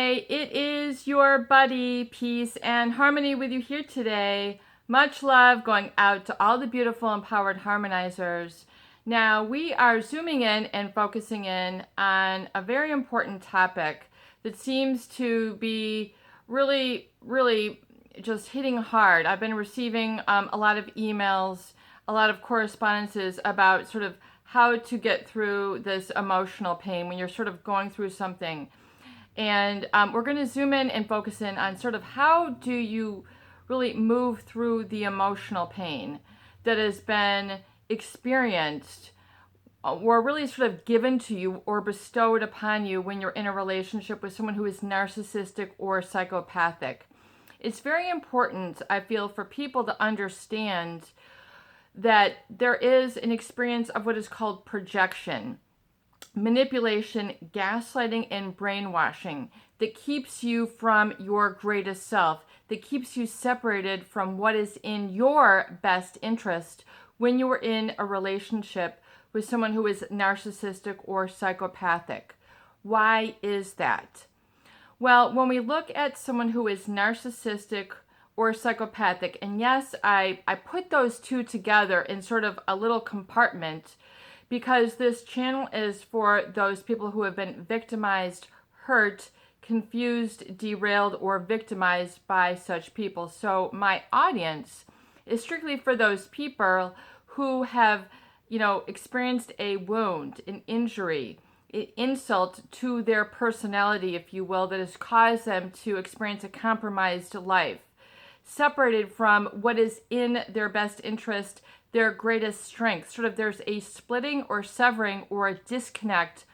Hi, it is your buddy, Peace and Harmony with you here today. Much love going out to all the beautiful empowered harmonizers. Now, we are zooming in and focusing in on a very important topic that seems to be really just hitting hard. I've been receiving a lot of emails, a lot of correspondences about sort of how to get through this emotional pain when you're sort of going through something. And we're going to zoom in and focus in on sort of how do you really move through the emotional pain that has been experienced or really sort of given to you or bestowed upon you when you're in a relationship with someone who is narcissistic or psychopathic. It's very important, I feel, for people to understand that there is an experience of what is called projection, manipulation, gaslighting, and brainwashing that keeps you from your greatest self, that keeps you separated from what is in your best interest when you are in a relationship with someone who is narcissistic or psychopathic. Why is that? Well, when we look at someone who is narcissistic or psychopathic, and yes, I put those two together in sort of a little compartment because this channel is for those people who have been victimized, hurt, confused, derailed, or victimized by such people. So my audience is strictly for those people who have, experienced a wound, an injury, an insult to their personality, if you will, that has caused them to experience a compromised life, separated from what is in their best interest, their greatest strength. Sort of there's a splitting or severing or a disconnect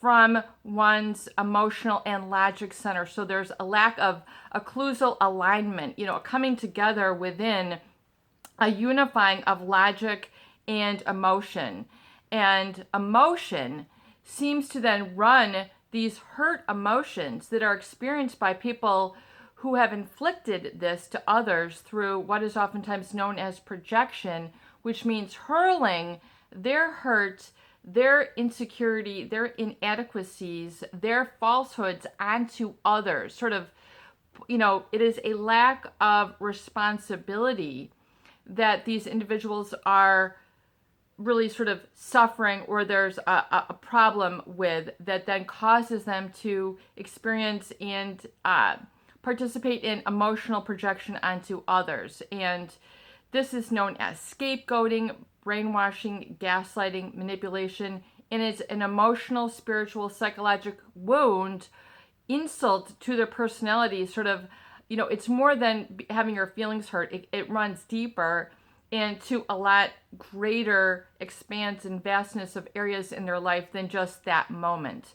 from one's emotional and logic center. So there's a lack of occlusal alignment, coming together within a unifying of logic and emotion. And emotion seems to then run these hurt emotions that are experienced by people who have inflicted this to others through what is oftentimes known as projection, which means hurling their hurt, their insecurity, their inadequacies, their falsehoods onto others. Sort of, it is a lack of responsibility that these individuals are really sort of suffering, or there's a problem with that then causes them to experience and participate in emotional projection onto others. And this is known as scapegoating, brainwashing, gaslighting, manipulation, and it's an emotional, spiritual, psychological wound, insult to their personality. Sort of, it's more than having your feelings hurt. It runs deeper and to a lot greater expanse and vastness of areas in their life than just that moment.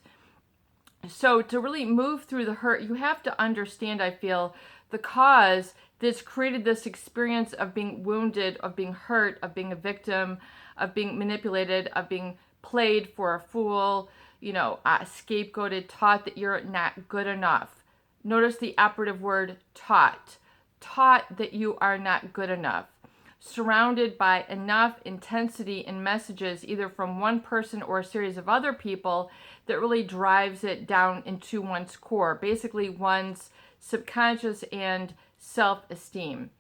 So to really move through the hurt, you have to understand, I feel, the cause that's created this experience of being wounded, of being hurt, of being a victim, of being manipulated, of being played for a fool, scapegoated, taught that you're not good enough. Notice the operative word taught that you are not good enough. Surrounded by enough intensity and messages, either from one person or a series of other people, that really drives it down into one's core, basically one's subconscious and self-esteem.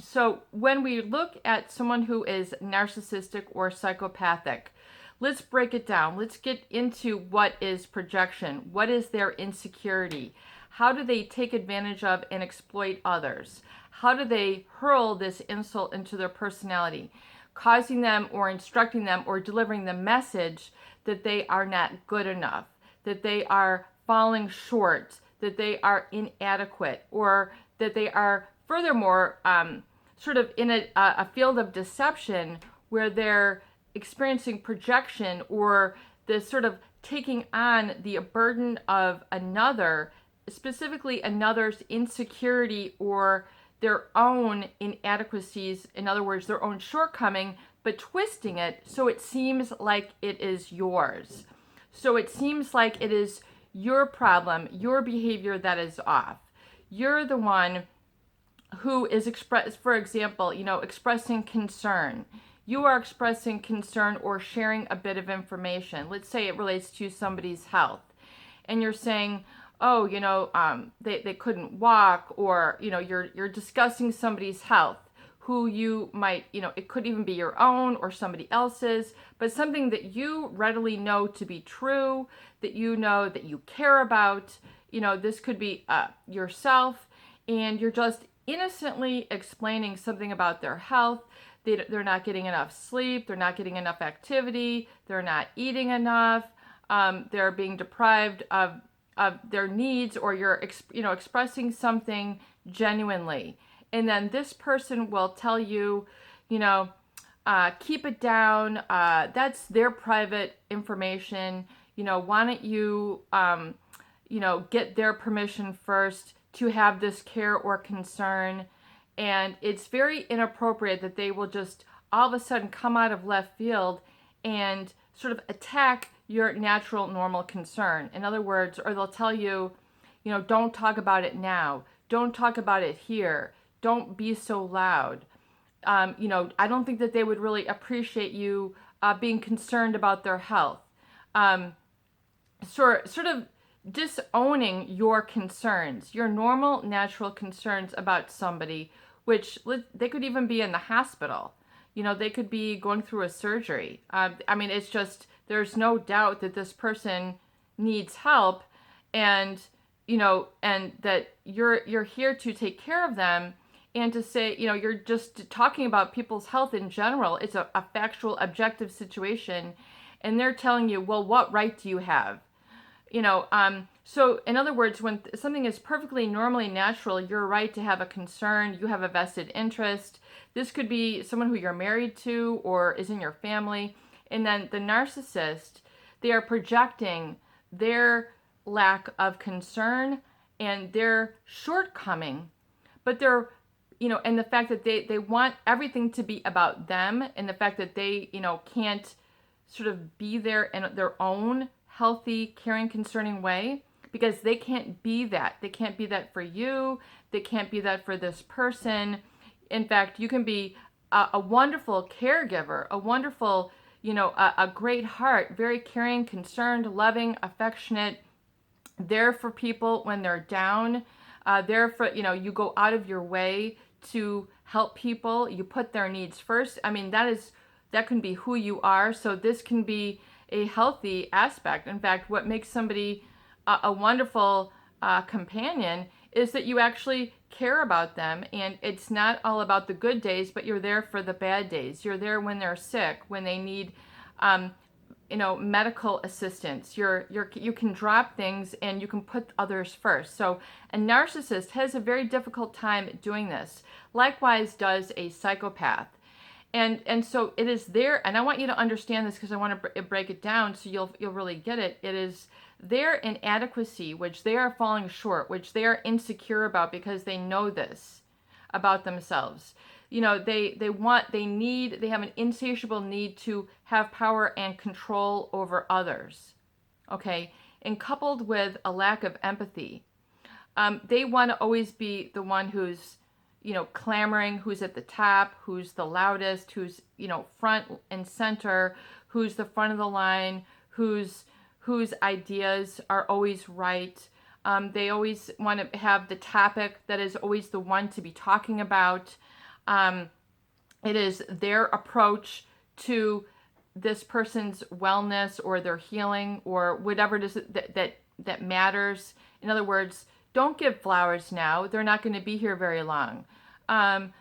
So when we look at someone who is narcissistic or psychopathic, let's break it down. Let's get into what is projection. What is their insecurity? How do they take advantage of and exploit others? How do they hurl this insult into their personality, causing them or instructing them or delivering the message that they are not good enough, that they are falling short, that they are inadequate, or that they are furthermore sort of in a field of deception where they're experiencing projection or the sort of taking on the burden of another, specifically another's insecurity or their own inadequacies, in other words, their own shortcoming, but twisting it so it seems like it is yours. So it seems like it is your problem, your behavior that is off. You're the one who is for example, expressing concern. You are expressing concern or sharing a bit of information. Let's say it relates to somebody's health. And you're saying, oh, they couldn't walk, or, you're discussing somebody's health who you might, it could even be your own or somebody else's, but something that you readily know to be true, that you know that you care about. This could be yourself, and you're just innocently explaining something about their health. They're not getting enough sleep, they're not getting enough activity, they're not eating enough, they're being deprived of their needs, or you're expressing something genuinely, and then this person will tell you, keep it down. That's their private information. Why don't you get their permission first to have this care or concern? And it's very inappropriate that they will just all of a sudden come out of left field and sort of attack your natural, normal concern. In other words, or they'll tell you, don't talk about it now. Don't talk about it here. Don't be so loud. I don't think that they would really appreciate you being concerned about their health. Sort of disowning your concerns, your normal, natural concerns about somebody, which they could even be in the hospital. They could be going through a surgery. It's just, there's no doubt that this person needs help, and and that you're here to take care of them, and to say, you're just talking about people's health in general. It's a factual, objective situation, and they're telling you, well, what right do you have? So in other words, when something is perfectly normally natural, you're right to have a concern, you have a vested interest. This could be someone who you're married to or is in your family. And then the narcissist, they are projecting their lack of concern and their shortcoming, but they're, and the fact that they want everything to be about them, and the fact that they, can't sort of be there in their own healthy, caring, concerning way, because they can't be that. They can't be that for you. They can't be that for this person. In fact, you can be a wonderful caregiver, a wonderful, a great heart, very caring, concerned, loving, affectionate, there for people when they're down, there for, you go out of your way to help people. You put their needs first. That can be who you are. So this can be a healthy aspect. In fact, what makes somebody a wonderful companion is that you actually care about them, and it's not all about the good days, but you're there for the bad days. You're there when they're sick, when they need medical assistance. You can drop things and you can put others first. So a narcissist has a very difficult time doing this. Likewise does a psychopath. And so it is there, and I want you to understand this because I want to break it down so you'll really get it. It is their inadequacy, which they are falling short, which they are insecure about because they know this about themselves. They have an insatiable need to have power and control over others. Okay, and coupled with a lack of empathy, they want to always be the one who's clamoring, who's at the top, who's the loudest, who's, front and center, who's the front of the line, whose ideas are always right. They always want to have the topic that is always the one to be talking about. It is their approach to this person's wellness or their healing or whatever it is that matters. In other words, don't give flowers now. They're not going to be here very long. Don't.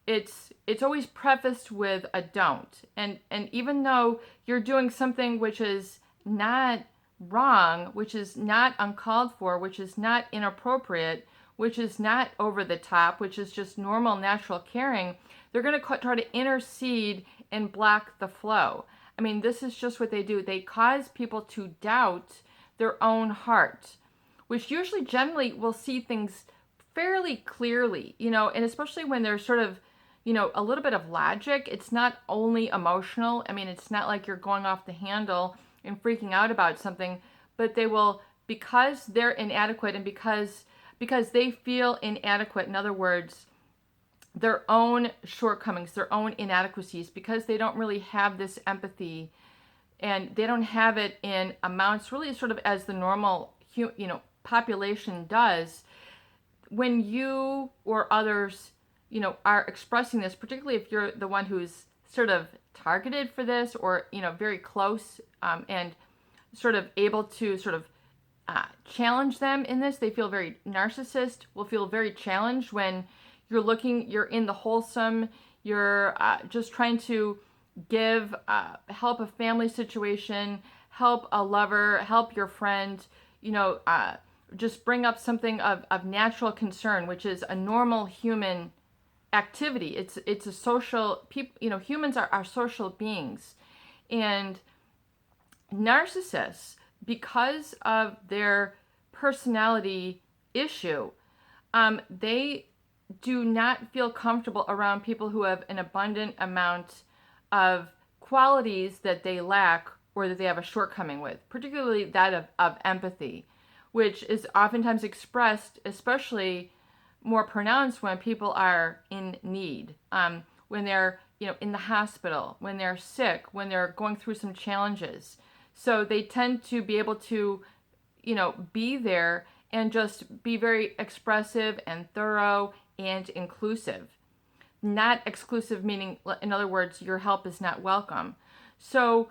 It's always prefaced with a don't. And even though you're doing something which is not wrong, which is not uncalled for, which is not inappropriate, which is not over the top, which is just normal, natural caring, they're going to try to intercede and block the flow. This is just what they do. They cause people to doubt their own heart, which usually generally will see things fairly clearly, and especially when there's sort of, a little bit of logic. It's not only emotional. It's not like you're going off the handle and freaking out about something, but they will, because they're inadequate and because they feel inadequate, in other words, their own shortcomings, their own inadequacies, because they don't really have this empathy and they don't have it in amounts really sort of as the normal population does. When you or others are expressing this, particularly if you're the one who's sort of targeted for this, or very close, and sort of able to sort of challenge them in this, they feel very narcissist, will feel very challenged when you're in the wholesome, you're just trying to give help a family situation, help a lover, help your friend, just bring up something of natural concern, which is a normal human activity. It's a social, people, humans are social beings. And narcissists, because of their personality issue, they do not feel comfortable around people who have an abundant amount of qualities that they lack or that they have a shortcoming with, particularly that of empathy, which is oftentimes expressed, especially more pronounced when people are in need, when they're in the hospital, when they're sick, when they're going through some challenges. So they tend to be able to be there and just be very expressive and thorough and inclusive. Not exclusive, meaning, in other words, your help is not welcome. So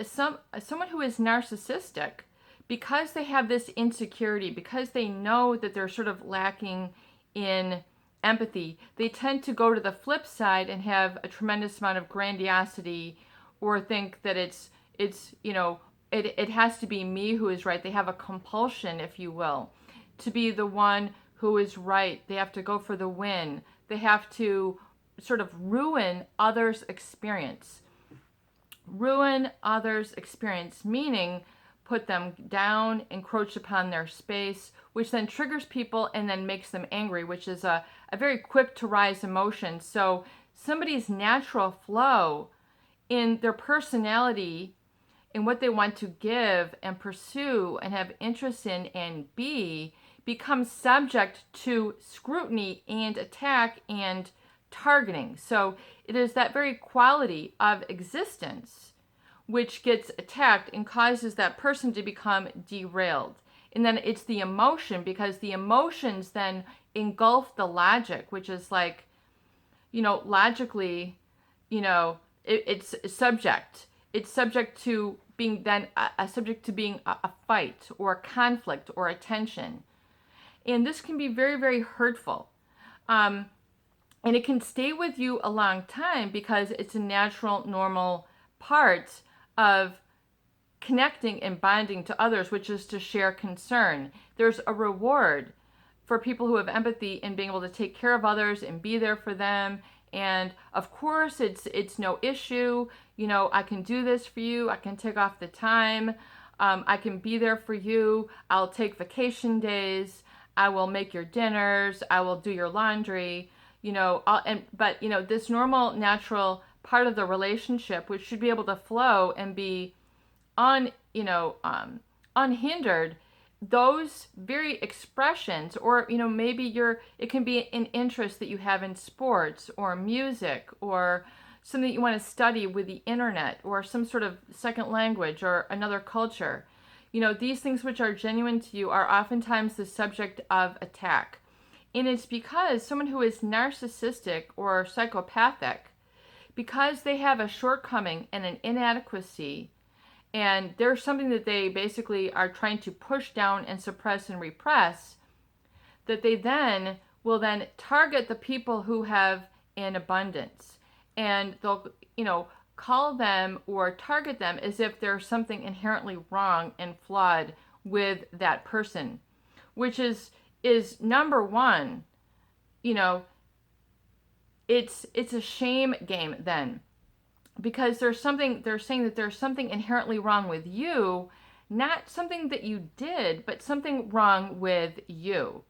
someone who is narcissistic, because they have this insecurity, because they know that they're sort of lacking in empathy, they tend to go to the flip side and have a tremendous amount of grandiosity, or think that it has to be me who is right. They have a compulsion, if you will, to be the one who is right. They have to go for the win. They have to sort of ruin others' experience. Ruin others' experience, meaning put them down, encroach upon their space, which then triggers people and then makes them angry, which is a very quick to rise emotion. So somebody's natural flow in their personality, in what they want to give and pursue and have interest in and be, becomes subject to scrutiny and attack and targeting. So it is that very quality of existence which gets attacked and causes that person to become derailed. And then it's the emotion, because the emotions then engulf the logic, which is like, logically, it's subject. It's subject to being then a subject to being a fight or a conflict or a tension. And this can be very, very hurtful. And it can stay with you a long time because it's a natural, normal part of connecting and bonding to others, which is to share concern. There's a reward for people who have empathy in being able to take care of others and be there for them. And of course, it's no issue. I can do this for you. I can take off the time. I can be there for you. I'll take vacation days. I will make your dinners. I will do your laundry. But this normal, natural part of the relationship, which should be able to flow and be unhindered, those very expressions, or maybe it can be an interest that you have in sports or music, or something that you want to study with the internet, or some sort of second language or another culture. These things which are genuine to you are oftentimes the subject of attack. And it's because someone who is narcissistic or psychopathic, because they have a shortcoming and an inadequacy, and there's something that they basically are trying to push down and suppress and repress, that they then will then target the people who have an abundance. And they'll, call them or target them as if there's something inherently wrong and flawed with that person, which is number one, it's a shame game then, because they're saying that there's something inherently wrong with you, not something that you did, but something wrong with you,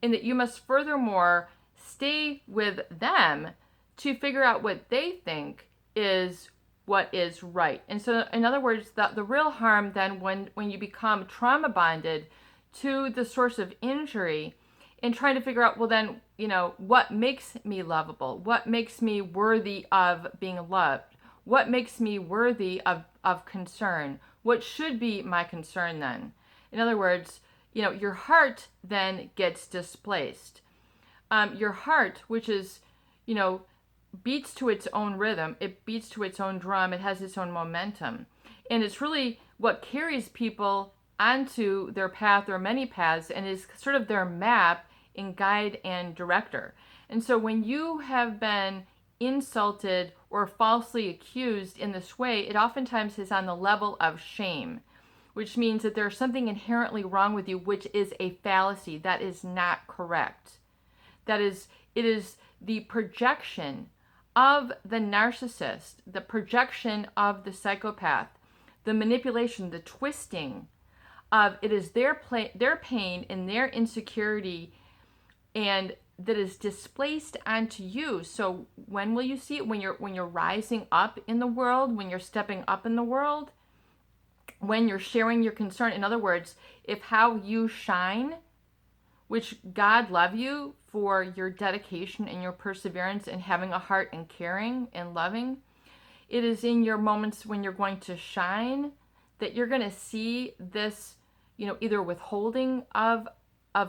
and that you must furthermore stay with them to figure out what they think is what is right. And so, in other words, the real harm then, when you become trauma bonded to the source of injury, and trying to figure out, well then, what makes me lovable? What makes me worthy of being loved? What makes me worthy of concern. What should be my concern then? In other words, your heart then gets displaced. Your heart, which is, beats to its own rhythm, it beats to its own drum, it has its own momentum. And it's really what carries people onto their path or many paths and is sort of their map and guide and director. And so when you have been insulted or falsely accused in this way, it oftentimes is on the level of shame, which means that there's something inherently wrong with you, which is a fallacy. That is not correct. It is the projection of the narcissist, the projection of the psychopath, the manipulation, the twisting of it is their pain and their insecurity, and that is displaced onto you. So when will you see it? When you're rising up in the world, when you're stepping up in the world, when you're sharing your concern. In other words, if how you shine, which God love you for your dedication and your perseverance and having a heart and caring and loving, it is in your moments when you're going to shine that you're going to see this, either withholding of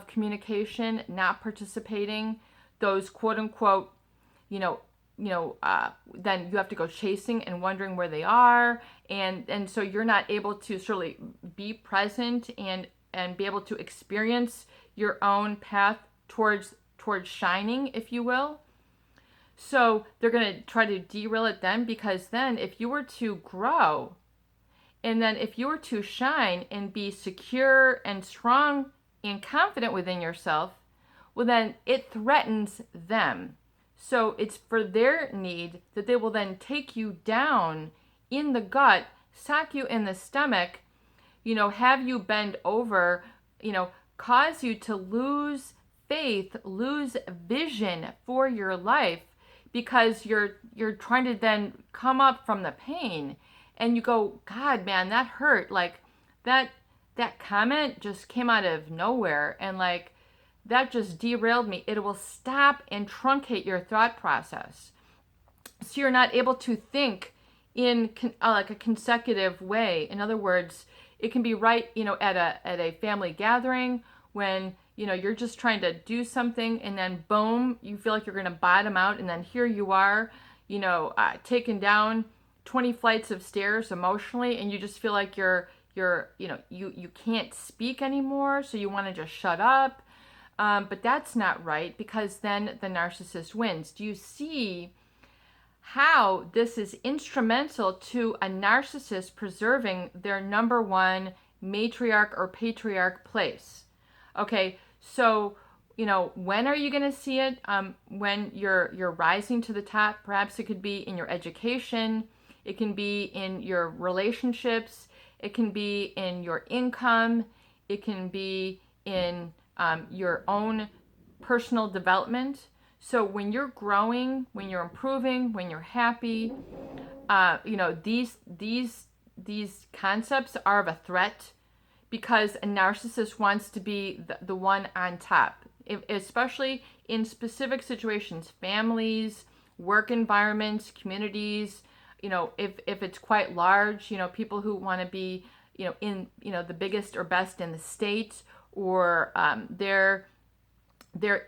communication, not participating, those quote unquote, then you have to go chasing and wondering where they are. And so you're not able to certainly be present and be able to experience your own path towards shining, if you will. So they're going to try to derail it then, because then if you were to grow, and then if you were to shine and be secure and strong and confident within yourself, well, then it threatens them. So it's for their need that they will then take you down in the gut, sock you in the stomach, have you bend over, cause you to lose faith, lose vision for your life, because you're trying to then come up from the pain, and you go, God, man, that hurt. Like that comment just came out of nowhere, and like that just derailed me. It will stop and truncate your thought process, so you're not able to think in like a consecutive way. In other words, it can be right, at a family gathering when you're just trying to do something, and then boom, you feel like you're going to bottom out, and then here you are, taken down 20 flights of stairs emotionally, and you just feel like you can't speak anymore, so you want to just shut up. But that's not right, because then the narcissist wins. Do you see how this is instrumental to a narcissist preserving their number one matriarch or patriarch place? Okay, so when are you going to see it? When you're rising to the top. Perhaps it could be in your education, it can be in your relationships, it can be in your income, it can be in your own personal development. So when you're growing, when you're improving, when you're happy, these concepts are of a threat, because a narcissist wants to be the one on top, especially in specific situations, families, work environments, communities. If it's quite large, people who want to be, in the biggest or best in the state, or their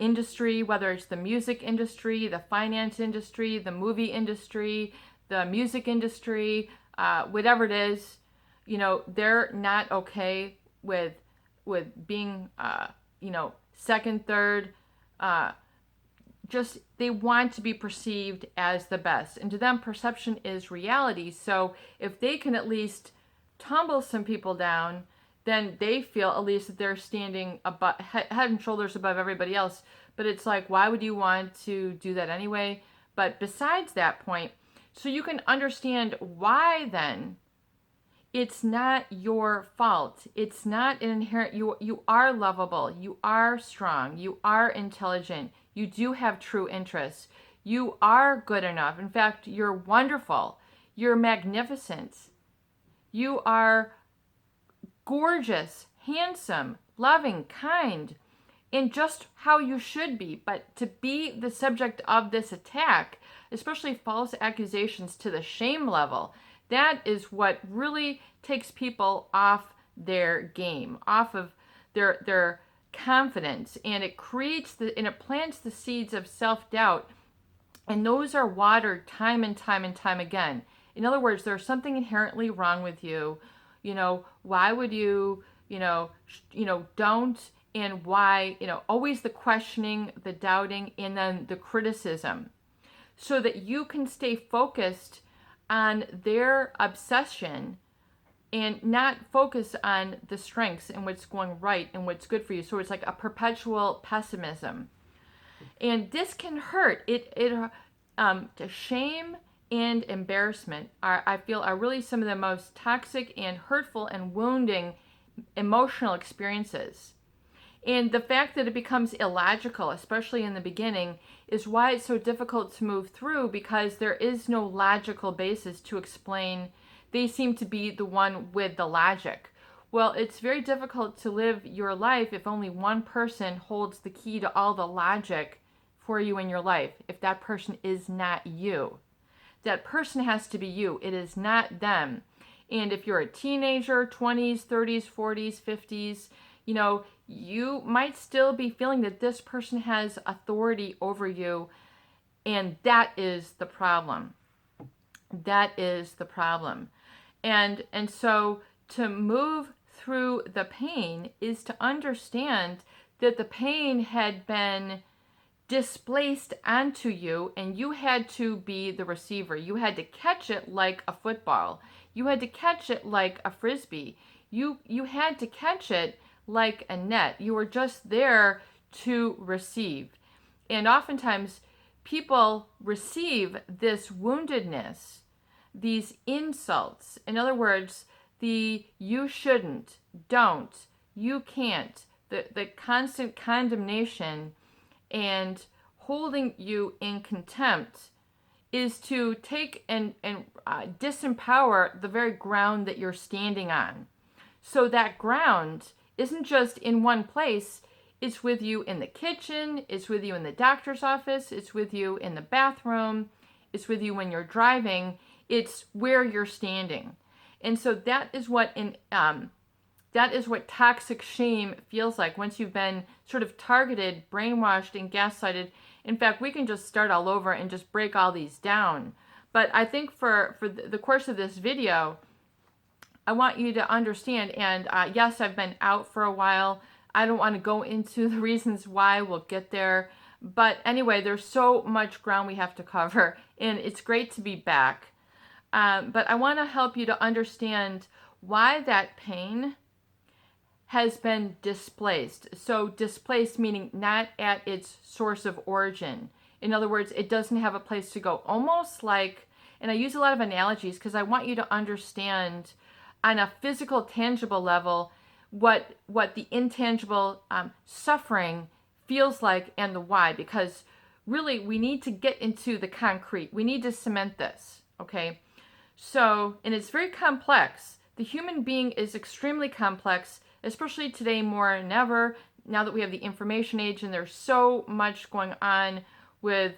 industry, whether it's the music industry, the finance industry, the movie industry, the music industry, whatever it is, they're not okay with being, second, third, just they want to be perceived as the best. And to them, perception is reality. So if they can at least tumble some people down, then they feel at least that they're standing above, head and shoulders above everybody else. But it's like, why would you want to do that anyway? But besides that point, so you can understand why then it's not your fault. It's not an inherent, you are lovable, you are strong, you are intelligent, you do have true interests, you are good enough. In fact, you're wonderful, you're magnificent, you are gorgeous, handsome, loving, kind, and just how you should be. But to be the subject of this attack, especially false accusations to the shame level, That is what really takes people off their game, off of their confidence, and it plants the seeds of self-doubt, and those are watered time and time and time again. In other words, there's something inherently wrong with you. Why would you, don't, and why, always the questioning, the doubting, and then the criticism, so that you can stay focused on their obsession and not focus on the strengths and what's going right and what's good for you. So it's like a perpetual pessimism. And this can hurt. Shame and embarrassment I feel are really some of the most toxic and hurtful and wounding emotional experiences. And the fact that it becomes illogical, especially in the beginning, is why it's so difficult to move through, because there is no logical basis to explain. They seem to be the one with the logic. Well, it's very difficult to live your life if only one person holds the key to all the logic for you in your life. If that person is not you, that person has to be you. It is not them. And if you're a teenager, 20s, 30s, 40s, 50s, you might still be feeling that this person has authority over you, and that is the problem. That is the problem. And so to move through the pain is to understand that the pain had been displaced onto you, and you had to be the receiver. You had to catch it like a football. You had to catch it like a frisbee. You had to catch it like a net. You were just there to receive. And oftentimes people receive this woundedness, these insults. In other words, the you shouldn't, don't, you can't, the constant condemnation and holding you in contempt is to take and disempower the very ground that you're standing on. So that ground isn't just in one place. It's with you in the kitchen, it's with you in the doctor's office, it's with you in the bathroom, it's with you when you're driving, it's where you're standing. And so that is what toxic shame feels like once you've been sort of targeted, brainwashed, and gaslighted. In fact, we can just start all over and just break all these down. But I think for the course of this video, I want you to understand, and yes, I've been out for a while. I don't want to go into the reasons why. We'll get there. But anyway, there's so much ground we have to cover, and it's great to be back. But I want to help you to understand why that pain has been displaced. So displaced meaning not at its source of origin. In other words, it doesn't have a place to go. Almost like, and I use a lot of analogies because I want you to understand on a physical, tangible level what the intangible suffering feels like and the why. Because really, we need to get into the concrete. We need to cement this, okay? So, and it's very complex. The human being is extremely complex, especially today more than ever, now that we have the information age and there's so much going on with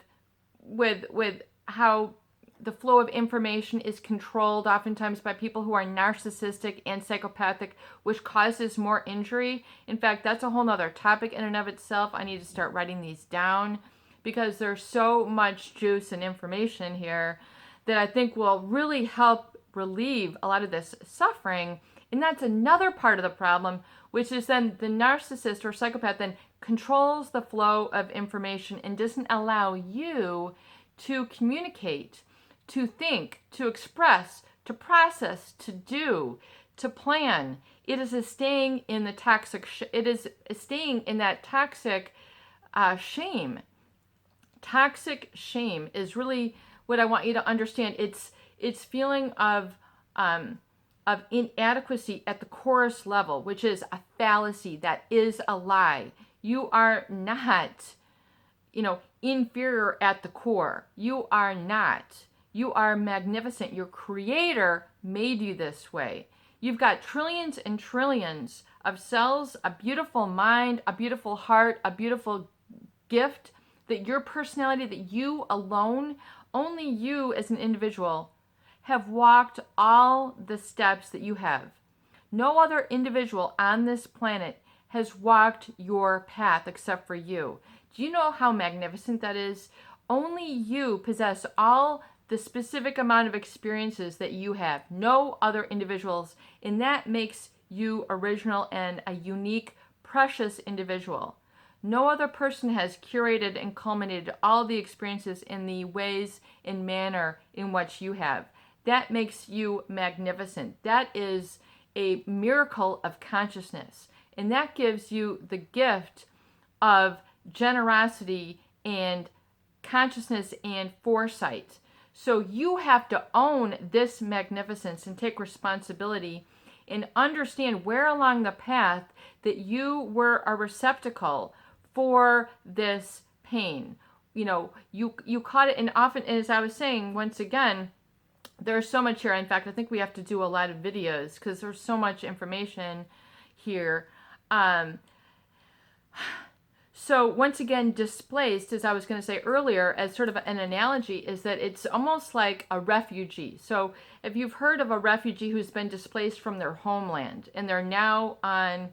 how the flow of information is controlled oftentimes by people who are narcissistic and psychopathic, which causes more injury. In fact, that's a whole nother topic in and of itself. I need to start writing these down because there's so much juice and information here that I think will really help relieve a lot of this suffering. And that's another part of the problem, which is then the narcissist or psychopath then controls the flow of information and doesn't allow you to communicate, to think, to express, to process, to do, to plan. It is staying in the toxic. It is staying in that toxic shame. Toxic shame is really what I want you to understand. It's feeling of inadequacy at the chorus level, which is a fallacy. That is a lie. You are not, inferior at the core. You are not. You are magnificent. Your creator made you this way. You've got trillions and trillions of cells, a beautiful mind, a beautiful heart, a beautiful gift, that your personality, that you alone, only you as an individual have walked all the steps that you have. No other individual on this planet has walked your path except for you. Do you know how magnificent that is? Only you possess all the specific amount of experiences that you have. No other individuals. And that makes you original and a unique, precious individual. No other person has curated and culminated all the experiences in the ways and manner in which you have. That makes you magnificent. That is a miracle of consciousness. And that gives you the gift of generosity and consciousness and foresight. So you have to own this magnificence and take responsibility and understand where along the path that you were a receptacle for this pain. You caught it, and often, as I was saying, once again, there's so much here. In fact, I think we have to do a lot of videos because there's so much information here. So once again, displaced, as I was going to say earlier, as sort of an analogy, is that it's almost like a refugee. So if you've heard of a refugee who's been displaced from their homeland and they're now on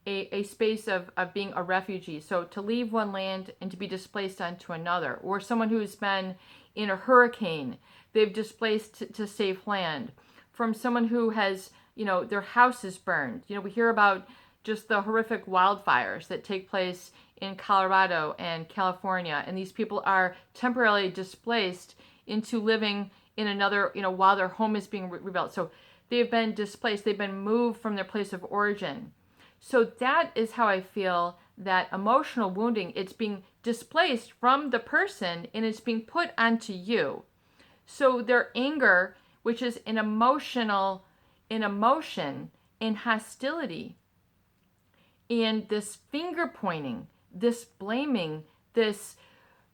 a space of being a refugee. So to leave one land and to be displaced onto another, or someone who's been in a hurricane, they've displaced to save land. From someone who has, their house is burned. We hear about just the horrific wildfires that take place in Colorado and California, and these people are temporarily displaced into living in another, while their home is being rebuilt. So they've been displaced, they've been moved from their place of origin. So that is how I feel that emotional wounding, it's being displaced from the person and it's being put onto you. So their anger, which is an emotion and hostility, and this finger pointing, this blaming, this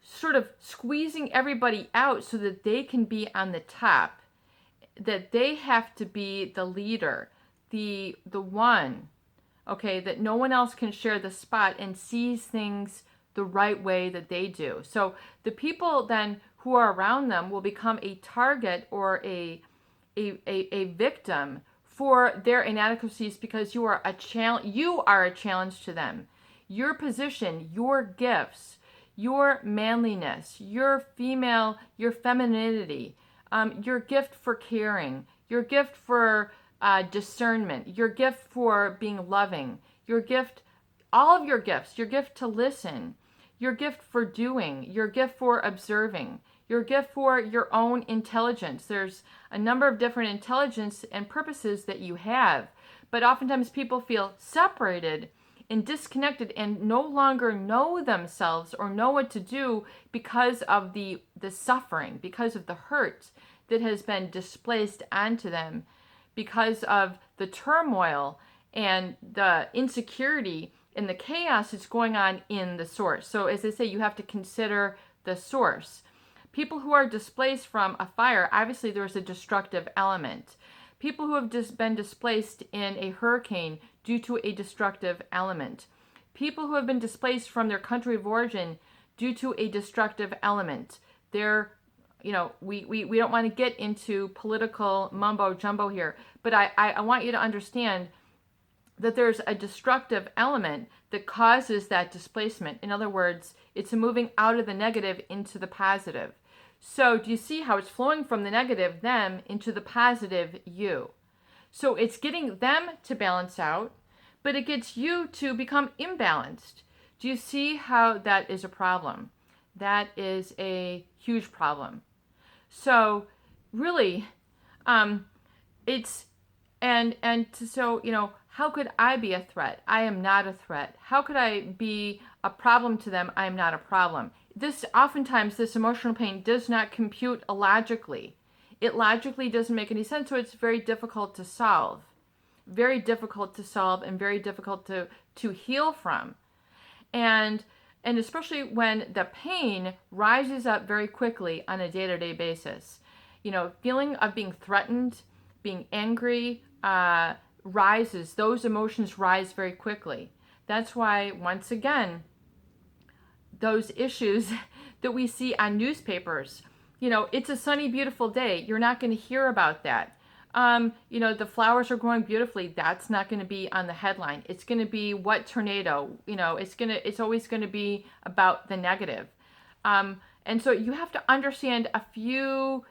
sort of squeezing everybody out so that they can be on the top, that they have to be the leader, the one, okay, that no one else can share the spot and sees things the right way that they do. So the people then who are around them will become a target or a victim for their inadequacies because you are a challenge to them. Your position, your gifts, your manliness, your femininity, your gift for caring, your gift for discernment, your gift for being loving, all of your gifts, your gift to listen, your gift for doing, your gift for observing, your gift for your own intelligence. There's a number of different intelligence and purposes that you have, but oftentimes people feel separated and disconnected and no longer know themselves or know what to do because of the suffering, because of the hurt that has been displaced onto them, because of the turmoil and the insecurity and the chaos that's going on in the source. So as they say, you have to consider the source. People who are displaced from a fire, obviously there's a destructive element. People who have just been displaced in a hurricane due to a destructive element. People who have been displaced from their country of origin due to a destructive element. They're, we don't want to get into political mumbo jumbo here, but I want you to understand that there's a destructive element that causes that displacement. In other words, it's a moving out of the negative into the positive. So do you see how it's flowing from the negative, them, into the positive, you? So it's getting them to balance out, but it gets you to become imbalanced. Do you see how that is a problem? That is a huge problem. So really, how could I be a threat? I am not a threat. How could I be a problem to them? I am not a problem. Oftentimes, this emotional pain does not compute logically. It logically doesn't make any sense, so it's very difficult to solve. Very difficult to solve and very difficult to heal from. And especially when the pain rises up very quickly on a day-to-day basis. Feeling of being threatened, being angry, rises. Those emotions rise very quickly. That's why, once again, those issues that we see on newspapers, It's a sunny, beautiful day. You're not going to hear about that. The flowers are growing beautifully. That's not going to be on the headline. It's going to be what tornado. It's always going to be about the negative. And so you have to understand a few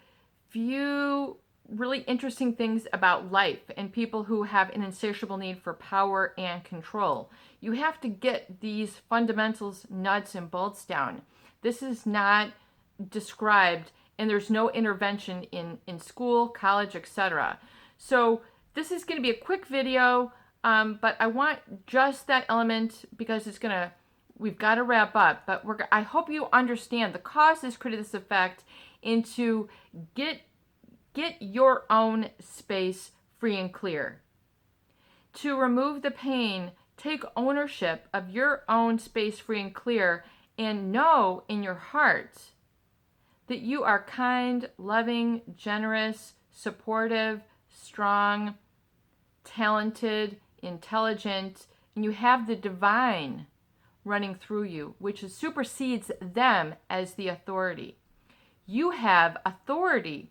really interesting things about life and people who have an insatiable need for power and control. You have to get these fundamentals, nuts and bolts down. This is not described, and there's no intervention in school, college, etc. So this is going to be a quick video, but I want just that element because we've got to wrap up. But I hope you understand the cause is created this effect, and to get your own space free and clear. To remove the pain, take ownership of your own space free and clear, and know in your heart that you are kind, loving, generous, supportive, strong, talented, intelligent, and you have the divine running through you, which supersedes them as the authority. You have authority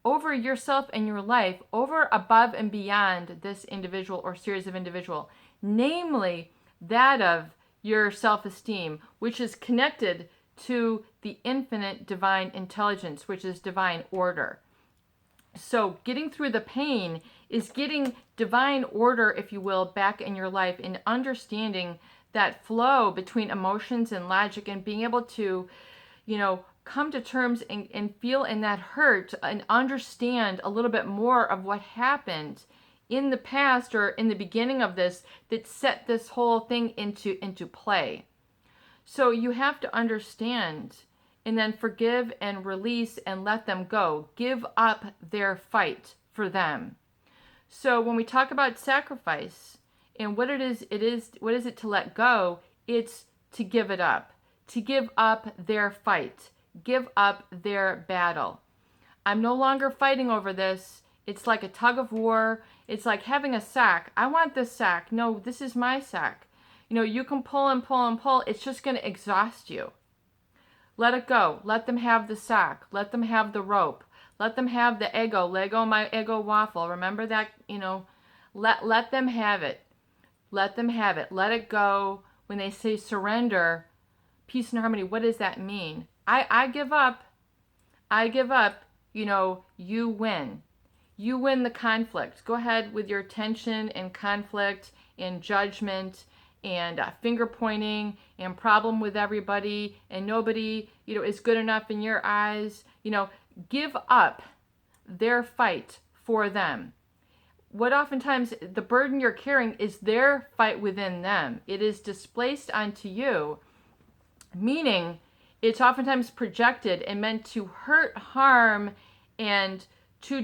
over yourself and your life, over, above, and beyond this individual or series of individual, namely that of your self-esteem, which is connected to the infinite divine intelligence, which is divine order. So getting through the pain is getting divine order, if you will, back in your life, and understanding that flow between emotions and logic, and being able to, come to terms and feel in that hurt and understand a little bit more of what happened in the past or in the beginning of this that set this whole thing into play. So you have to understand and then forgive and release and let them go. Give up their fight for them. So when we talk about sacrifice and what what is it to let go? It's to give it up. To give up their fight. Give up their battle. I'm no longer fighting over this. It's like a tug of war. It's like having a sack. I want this sack. No, this is my sack. You can pull and pull and pull. It's just going to exhaust you. Let it go. Let them have the sack. Let them have the rope. Let them have the ego. Lego my ego waffle. Remember that, let them have it. Let them have it. Let it go. When they say surrender, peace and harmony, what does that mean? I give up. I give up. You win. You win the conflict. Go ahead with your tension and conflict and judgment and finger pointing and problem with everybody, and nobody, is good enough in your eyes. Give up their fight for them. What oftentimes the burden you're carrying is their fight within them. It is displaced onto you, meaning it's oftentimes projected and meant to hurt, harm, and